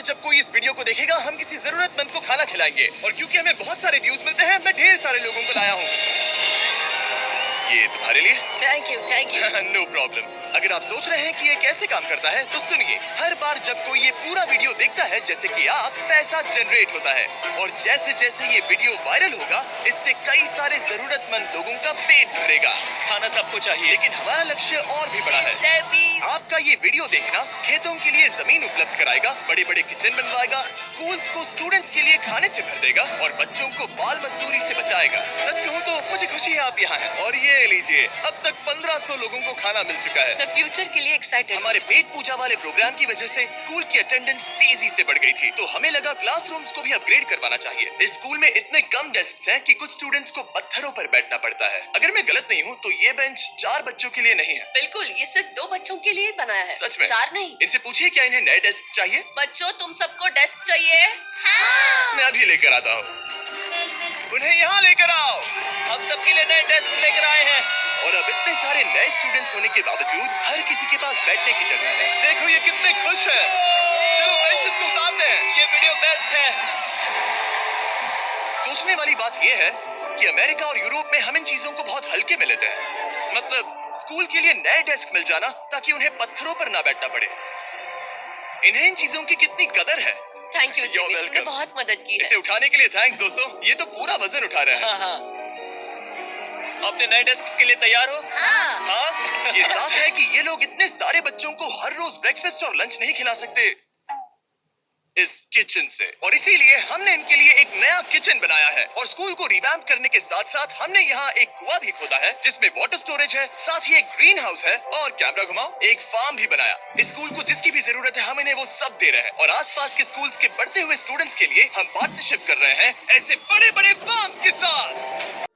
बार जब कोई इस वीडियो को देखेगा हम किसी जरूरतमंद को खाना खिलाएंगे, और क्योंकि हमें बहुत सारे व्यूज मिलते हैं मैं ढेर सारे लोगों को लाया हूँ। ये तुम्हारे लिए। Thank you know problem. अगर आप सोच रहे हैं कि ये कैसे काम करता है तो सुनिए, हर बार जब कोई ये पूरा वीडियो देखता है जैसे कि आप, पैसा जनरेट होता है, और जैसे जैसे ये वीडियो वायरल होगा इससे कई सारे जरूरतमंद लोगों का पेट भरेगा। खाना सबको चाहिए, लेकिन हमारा लक्ष्य और भी बड़ा है। आपका ये वीडियो देखना खेतों के लिए जमीन उपलब्ध कराएगा, बड़े बड़े किचन बनवाएगा, स्कूल्स को स्टूडेंट्स के लिए खाने से भर देगा और बच्चों को बाल मजदूरी से बचाएगा। सच कहूँ तो मुझे खुशी है आप यहाँ हैं। और ये लीजिए, अब तक 1500 लोगों को खाना मिल चुका है। फ्यूचर के लिए एक्साइटेड। हमारे पेट पूजा वाले प्रोग्राम की वजह से स्कूल की अटेंडेंस तेजी से बढ़ गई थी, तो हमें लगा क्लासरूम्स को भी अपग्रेड करवाना चाहिए। इस स्कूल में इतने कम डेस्क हैं कि कुछ स्टूडेंट्स को पत्थरों पर बैठना पड़ता है। अगर मैं गलत नहीं हूँ तो ये बेंच 4 बच्चों के लिए नहीं है। बिल्कुल, ये सिर्फ 2 बच्चों के लिए बनाया है। सच में? 4 नहीं। इनसे पूछिए क्या इन्हें नए डेस्क चाहिए। बच्चों, तुम सबको डेस्क चाहिए? हाँ। मैं अभी लेकर आता हूँ। उन्हें यहाँ लेकर आओ। हम सबके लिए नए डेस्क लेकर आए हैं। और अब इतने सारे नए स्टूडेंट्स होने के बावजूद हर किसी के पास बैठने की जगह है। देखो ये कितने खुश हैं। चलो बेंचेस को उतारते हैं। ये वीडियो बेस्ट है। सोचने वाली बात ये है कि अमेरिका और यूरोप में हम इन चीजों को बहुत हल्के में लेते हैं। मतलब स्कूल के लिए नए डेस्क मिल जाना ताकि उन्हें पत्थरों पर ना बैठना पड़े। इन्हें इन चीजों की कितनी कदर है। थैंक यू You're जिमी, तुमने welcome। बहुत मदद की है। इसे उठाने के लिए थैंक्स दोस्तों। ये तो पूरा वजन उठा रहे हैं। हाँ। अपने नए डेस्क के लिए तैयार हो? हाँ। ये साफ है कि ये लोग इतने सारे बच्चों को हर रोज ब्रेकफास्ट और लंच नहीं खिला सकते इस किचन से, और इसीलिए हमने इनके लिए एक नया किचन बनाया है। और स्कूल को रिवैम्प करने के साथ साथ हमने यहाँ एक कुआं भी खोदा है जिसमें वाटर स्टोरेज है, साथ ही एक ग्रीन हाउस है, और कैमरा घुमाओ, एक फार्म भी बनाया। इस स्कूल को जिसकी भी जरूरत है हम इन्हें वो सब दे रहे हैं, और आसपास के स्कूल्स के बढ़ते हुए स्टूडेंट्स के लिए हम पार्टनरशिप कर रहे हैं ऐसे बड़े बड़े फार्म्स के साथ।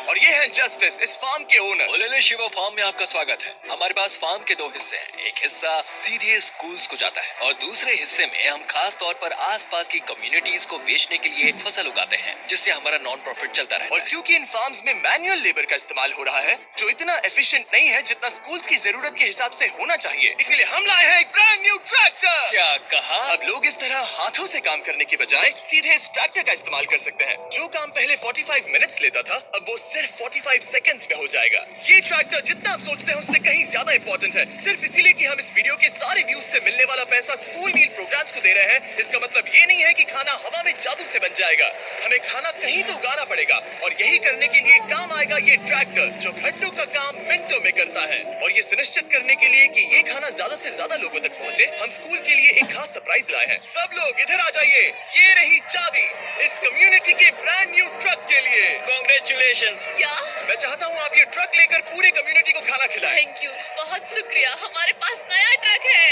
और ये है जस्टिस, इस फार्म के ओनर। ओलेले शिवा फार्म में आपका स्वागत है। हमारे पास फार्म के 2 हिस्से हैं। एक हिस्सा सीधे स्कूल्स को जाता है और दूसरे हिस्से में हम खास तौर पर आसपास की कम्युनिटीज को बेचने के लिए फसल उगाते हैं, जिससे हमारा नॉन प्रॉफिट चलता रहता और है। क्योंकि इन फार्म्स में मैनुअल लेबर का इस्तेमाल हो रहा है जो इतना एफिशिएंट नहीं है जितना स्कूल्स की जरूरत के हिसाब से होना चाहिए, इसीलिए हम लाए हैं एक ब्रांड न्यू ट्रैक्टर। क्या कहा? अब लोग इस तरह हाथों से काम करने के बजाय सीधे इस ट्रैक्टर का इस्तेमाल कर सकते हैं। जो काम पहले 45 मिनट्स लेता था अब वो सिर्फ 45 सेकंड्स में हो जाएगा। ये ट्रैक्टर जितना आप सोचते हैं उससे कहीं ज्यादा इंपॉर्टेंट है, सिर्फ इसीलिए कि हम इस वीडियो के सारे व्यूज से मिलने वाला पैसा स्कूल मील प्रोग्राम्स को दे रहे हैं। इसका मतलब ये नहीं है कि खाना हवा में जादू से बन जाएगा, हमें खाना कहीं तो उगाना पड़ेगा, और यही करने के लिए काम आएगा ये ट्रैक्टर जो घंटों का काम मिनटों में करता है। और ये सुनिश्चित करने के लिए कि ये खाना ज्यादा से ज्यादा लोगों तक पहुंचे, हम स्कूल के लिए एक खास सरप्राइज लाए हैं। सब लोग इधर आ जाइए, ये रही चाबी इस कम्युनिटी के ब्रांड न्यू ट्रक के लिए। कांग्रेचुलेशंस। क्या? मैं चाहता हूँ आप ये ट्रक लेकर पूरे कम्युनिटी को खाना खिलाएं। थैंक यू, बहुत शुक्रिया। हमारे पास नया ट्रक है।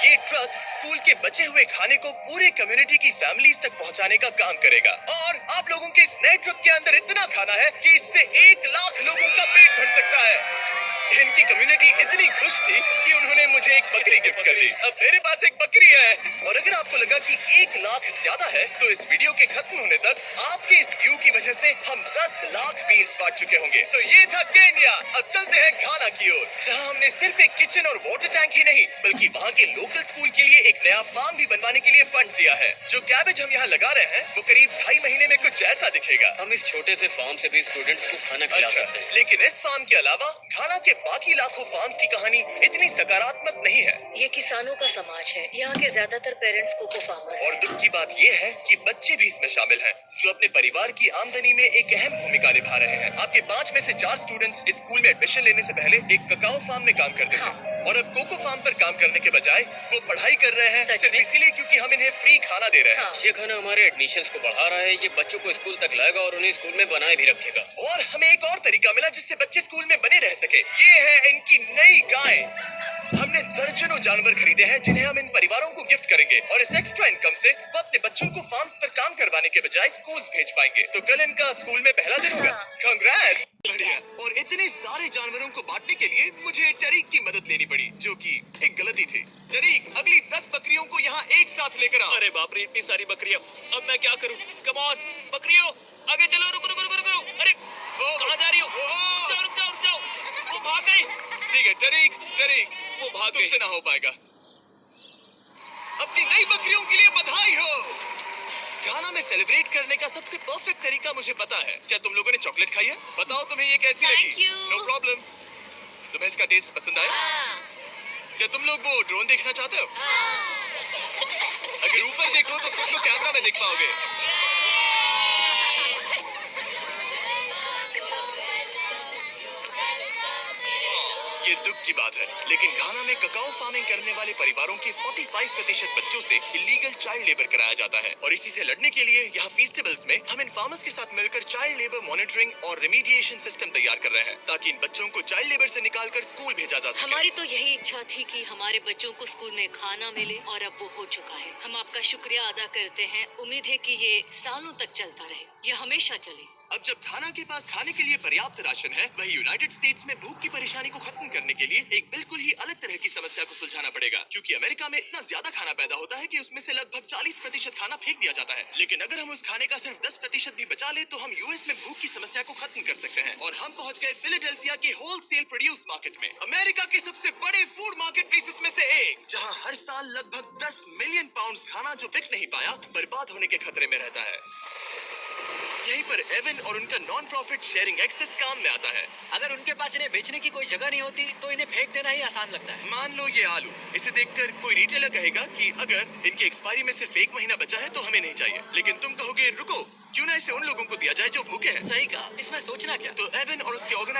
ये ट्रक स्कूल के बचे हुए खाने को पूरे कम्युनिटी की फैमिलीज तक पहुंचाने का काम करेगा, और आप लोगों के इस नए ट्रक के अंदर इतना खाना है कि इससे 1 लाख लोगों का पेट भर सकता है। इनकी कम्युनिटी इतनी खुश थी कि उन्होंने मुझे एक बकरी गिफ्ट कर दी। अब मेरे पास एक बकरी है। और अगर आपको लगा कि 1 लाख ज्यादा है तो इस वीडियो के खत्म होने तक आपके इस व्यू की वजह से हम 10 लाख मील्स बांट चुके होंगे। तो ये था केन्या। अब चलते हैं घाना की ओर, जहां हमने सिर्फ एक किचन और वाटर टैंक ही नहीं बल्कि वहां के लोकल स्कूल के लिए एक नया फार्म भी बनवाने के लिए फंड दिया है। जो कैबेज हम यहाँ लगा रहे हैं वो करीब 2.5 महीने में कुछ ऐसा दिखेगा। हम इस छोटे से फार्म से भी स्टूडेंट्स को खाना खिला सकते हैं। लेकिन इस फार्म के अलावा घाना के बाकी लाखों फार्म्स की कहानी इतनी सकारात्मक नहीं है। ये किसानों का समाज है। यहाँ के ज्यादातर पेरेंट्स कोको फार्मर्स और दुख की बात ये है कि बच्चे भी इसमें शामिल हैं, जो अपने परिवार की आमदनी में एक अहम भूमिका निभा रहे हैं। आपके 5 में से 4 स्टूडेंट्स इस स्कूल में एडमिशन लेने से पहले एक ककाओ फार्म में काम करते थे, और अब कोको फार्म पर काम करने के बजाय वो पढ़ाई कर रहे हैं सिर्फ इसीलिए क्योंकि हम इन्हें फ्री खाना दे रहे हैं। ये खाना हमारे एडमिशंस को बढ़ा रहा है। ये बच्चों को स्कूल तक लाएगा और उन्हें स्कूल में बनाए भी रखेगा। और हमें एक और तरीका मिला जिससे बच्चे स्कूल में बने रह सके। ये है इनकी नई गाय। हमने दर्जनों जानवर खरीदे हैं जिन्हें हम इन परिवारों को गिफ्ट करेंगे, और इस एक्स्ट्रा इनकम से वो अपने बच्चों को फार्म्स पर काम करवाने के बजाय स्कूल्स भेज पाएंगे। तो कल इनका स्कूल में पहला दिन होगा। कांग्रेट्स। बढ़िया। और इतने सारे जानवरों को बांटने के लिए मुझे टरीक की मदद लेनी पड़ी, जो कि एक गलती थी। टरीक, अगली 10 बकरियों को यहाँ एक साथ लेकर आओ। अरे बाप रे, इतनी सारी बकरियां। अब मैं क्या करूं? कम ऑन बकरियों, आगे चलो। रुको रुको रुको रुको। अरे कहाँ जा रही हो? रुक जाओ रुक जाओ रुक जाओ। वो भाग गई। ठीक है टरीक, टरीक वो भाग गई। तुमसे ना हो पाएगा। अपनी नई बकरियों के लिए बधाई हो। घाना में सेलिब्रेट करने का सबसे परफेक्ट तरीका मुझे पता है। क्या तुम लोगों ने चॉकलेट खाई है? बताओ तुम्हें ये कैसी Thank लगी? you. No problem. तुम्हें इसका टेस्ट पसंद आया? क्या तुम लोग वो ड्रोन देखना चाहते हो? अगर ऊपर देखो तो खुद को कैमरा में देख पाओगे। ये दुख की बात है, लेकिन घाना में ककाओ फार्मिंग करने वाले परिवारों के 45% बच्चों से इलीगल चाइल्ड लेबर कराया जाता है और इसी से लड़ने के लिए यहाँ फेस्टिवल्स में हम इन फार्मर्स के साथ मिलकर चाइल्ड लेबर मॉनिटरिंग और रेमीडिएशन सिस्टम तैयार कर रहे हैं ताकि इन बच्चों को चाइल्ड लेबर से निकालकर स्कूल भेजा जा सके। हमारी तो यही इच्छा थी कि हमारे बच्चों को स्कूल में खाना मिले और अब वो हो चुका है। हम आपका शुक्रिया अदा करते हैं। उम्मीद है कि ये सालों तक चलता रहे, ये हमेशा चले। अब जब घाना के पास खाने के लिए पर्याप्त राशन है, वही यूनाइटेड स्टेट्स में भूख की परेशानी को खत्म करने के लिए एक बिल्कुल ही अलग तरह की समस्या को सुलझाना पड़ेगा, क्योंकि अमेरिका में इतना ज्यादा खाना पैदा होता है कि उसमें से लगभग 40% खाना फेंक दिया जाता है। लेकिन अगर हम उस खाने का सिर्फ 10% भी बचा ले तो हम यूएस में भूख की समस्या को खत्म कर सकते हैं। और हम पहुंच गए फिलाडेल्फिया के होलसेल प्रोड्यूस मार्केट में, अमेरिका के सबसे बड़े फूड मार्केट प्लेसेस में से एक, जहां हर साल लगभग 10 मिलियन पाउंड खाना जो बिक नहीं पाया बर्बाद होने के खतरे में रहता है। यहीं पर एवन और उनका नॉन प्रॉफिट शेयरिंग एक्सेस काम में आता है। अगर उनके पास इन्हें बेचने की कोई जगह नहीं होती तो इन्हें फेंक देना ही आसान लगता है। मान लो ये आलू, इसे देखकर कोई रिटेलर कहेगा कि अगर इनकी एक्सपायरी में सिर्फ 1 महीना बचा है तो हमें नहीं चाहिए, लेकिन तुम कहोगे रुको, क्यों ना इसे उन लोगों को दिया जाए जो भूखे हैं। सही कहा, इसमें सोचना क्या। तो एवन और उसके ऑर्गेनाइजर